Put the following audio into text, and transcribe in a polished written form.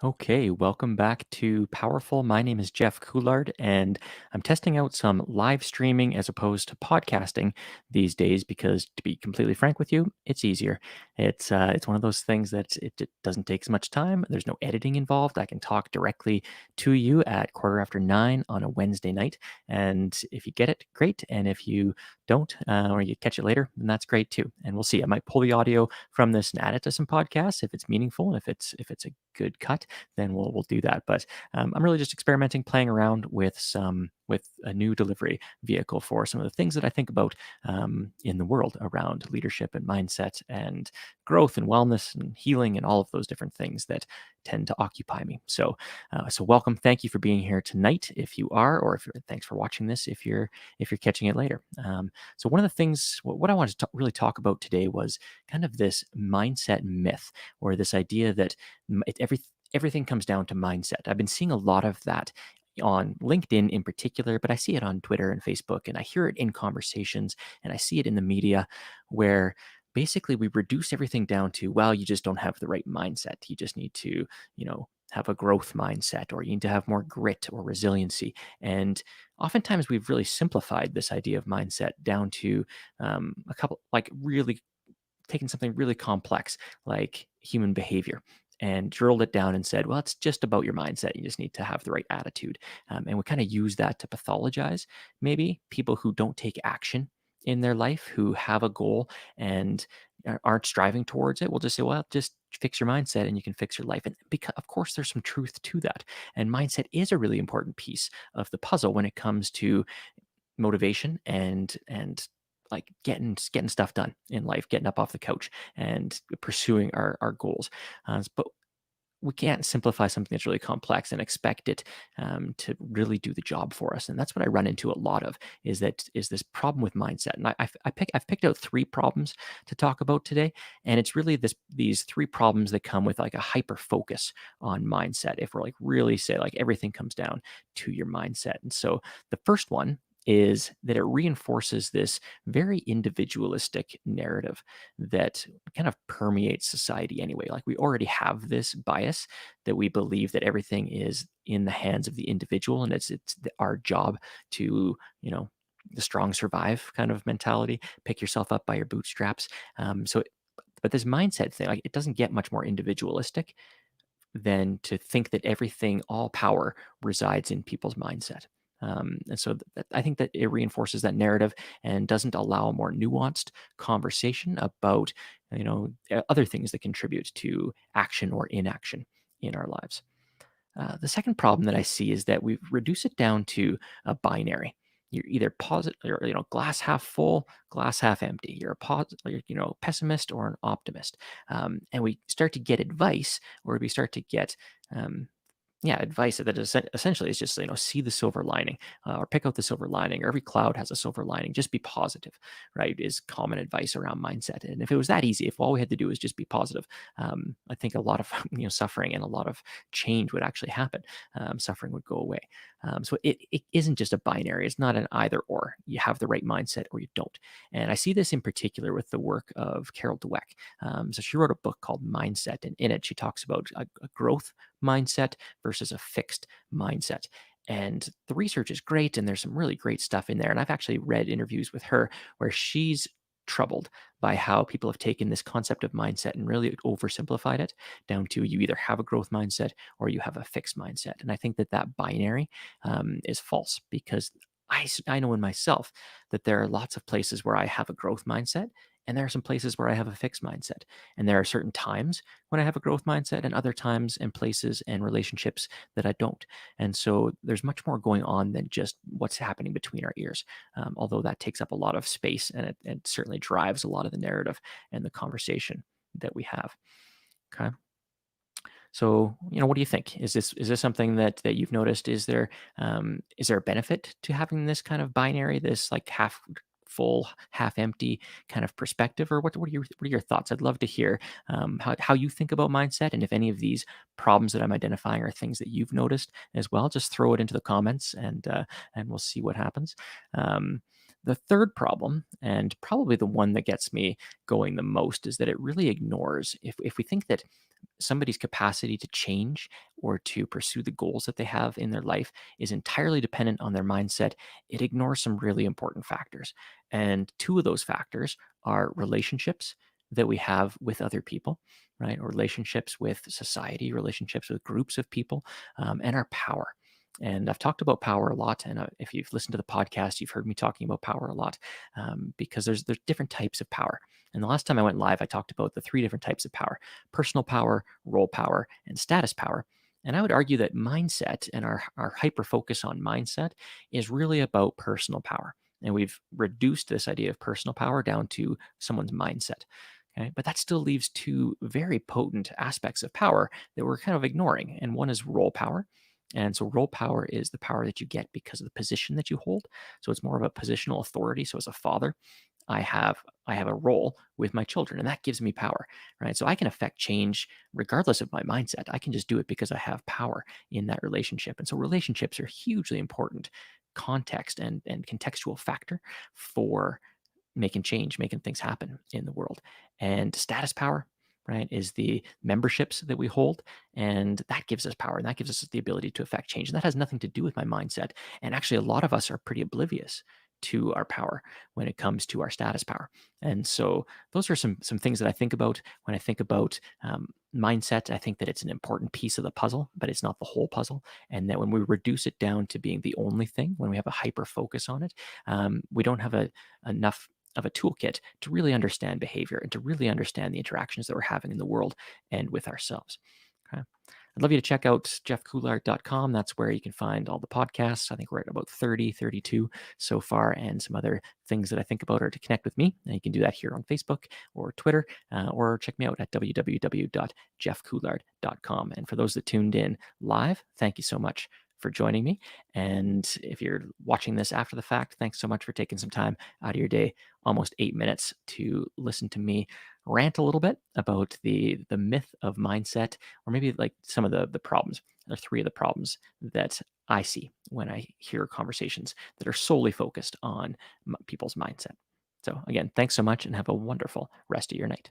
Okay, welcome back to Powerful. My name is Jeff Coulard, and I'm testing out some live streaming as opposed to podcasting these days because, to be completely frank with you, it's easier. It's one of those things that it doesn't take as much time. There's no editing involved. I can talk directly to you at 9:15 on a Wednesday night, and if you get it, great. And if you don't, or you catch it later, then that's great too. And we'll see. I might pull the audio from this and add it to some podcasts if it's meaningful and if it's a good cut, then we'll do that. But I'm really just experimenting, playing around with a new delivery vehicle for some of the things that I think about in the world around leadership and mindset and growth and wellness and healing and all of those different things that tend to occupy me. So welcome. Thank you for being here tonight, if you are, or if you're, thanks for watching this if you're catching it later. So one of the things, what I wanted to really talk about today was kind of this mindset myth, or this idea that everything comes down to mindset. I've been seeing a lot of that on LinkedIn in particular, but I see it on Twitter and Facebook, and I hear it in conversations, and I see it in the media where basically we reduce everything down to, well, you just don't have the right mindset. You just need to, have a growth mindset, or you need to have more grit or resiliency. And oftentimes we've really simplified this idea of mindset down to a couple, like really taken something really complex like human behavior and drilled it down and said, well, it's just about your mindset. You just need to have the right attitude. And we kind of use that to pathologize maybe people who don't take action in their life, who have a goal and aren't striving towards it. We'll just say, well, just fix your mindset and you can fix your life. And because, of course, there's some truth to that. And mindset is a really important piece of the puzzle when it comes to motivation and like getting stuff done in life, getting up off the couch and pursuing our goals. But we can't simplify something that's really complex and expect it to really do the job for us. And that's what I run into a lot of is this problem with mindset. And I've picked out three problems to talk about today, and it's really these three problems that come with like a hyper focus on mindset. If we're like really say like everything comes down to your mindset, and so the first one is that it reinforces this very individualistic narrative that kind of permeates society anyway. Like we already have this bias that we believe that everything is in the hands of the individual, and our job to the strong survive kind of mentality. Pick yourself up by your bootstraps. But this mindset thing, like it doesn't get much more individualistic than to think that everything, all power, resides in people's mindset. And so I think that it reinforces that narrative and doesn't allow a more nuanced conversation about other things that contribute to action or inaction in our lives. The second problem that I see is that we've reduced it down to a binary. You're either positive, or glass half full, glass half empty. You're a pessimist or an optimist, and we start to get advice, or we start to get advice that is essentially is just see the silver lining, or pick out the silver lining, or every cloud has a silver lining. Just be positive, right? Is common advice around mindset. And if it was that easy, if all we had to do is just be positive, I think a lot of suffering and a lot of change would actually happen. Suffering would go away. So it isn't just a binary. It's not an either or. You have the right mindset or you don't. And I see this in particular with the work of Carol Dweck. So she wrote a book called Mindset, and in it she talks about a growth mindset versus a fixed mindset. And the research is great, and there's some really great stuff in there. And I've actually read interviews with her where she's troubled by how people have taken this concept of mindset and really oversimplified it down to you either have a growth mindset or you have a fixed mindset. And I think that binary is false, because I know in myself that there are lots of places where I have a growth mindset, and there are some places where I have a fixed mindset. And there are certain times when I have a growth mindset, and other times and places and relationships that I don't. And so there's much more going on than just what's happening between our ears, although that takes up a lot of space, and it certainly drives a lot of the narrative and the conversation that we have. Okay. So, what do you think? Is this something that you've noticed? Is there a benefit to having this kind of binary, this like half full, half empty kind of perspective, or what are your thoughts? I'd love to hear how you think about mindset, and if any of these problems that I'm identifying are things that you've noticed as well. Just throw it into the comments, and we'll see what happens. The third problem, and probably the one that gets me going the most, is that it really ignores, if we think that somebody's capacity to change or to pursue the goals that they have in their life is entirely dependent on their mindset, it ignores some really important factors. And two of those factors are relationships that we have with other people, right? Or relationships with society, relationships with groups of people, and our power. And I've talked about power a lot. And if you've listened to the podcast, you've heard me talking about power a lot, because there's different types of power. And the last time I went live, I talked about the three different types of power: personal power, role power, and status power. And I would argue that mindset and our hyper focus on mindset is really about personal power. And we've reduced this idea of personal power down to someone's mindset. Okay? But that still leaves two very potent aspects of power that we're kind of ignoring. And one is role power. And so role power is the power that you get because of the position that you hold. So it's more of a positional authority. So as a father, I have I have a role with my children, and that gives me power, right? So I can affect change regardless of my mindset. I can just do it because I have power in that relationship. And so relationships are hugely important context and contextual factor for making change, making things happen in the world. And status power, right, is the memberships that we hold. And that gives us power and that gives us the ability to affect change. And that has nothing to do with my mindset. And actually, a lot of us are pretty oblivious to our power when it comes to our status power. And so those are some things that I think about when I think about mindset. I think that it's an important piece of the puzzle, but it's not the whole puzzle. And that when we reduce it down to being the only thing, when we have a hyper focus on it, we don't have enough of a toolkit to really understand behavior and to really understand the interactions that we're having in the world and with ourselves. Okay. I'd love you to check out jeffcoolard.com. That's where you can find all the podcasts. I think we're at about 30, 32 so far, and some other things that I think about are to connect with me. And you can do that here on Facebook or Twitter, or check me out at www.jeffcoolard.com. And for those that tuned in live, thank you so much for joining me. And if you're watching this after the fact, thanks so much for taking some time out of your day, almost 8 minutes, to listen to me rant a little bit about the myth of mindset, or maybe like some of the problems, or three of the problems that I see when I hear conversations that are solely focused on people's mindset. So again, thanks so much and have a wonderful rest of your night.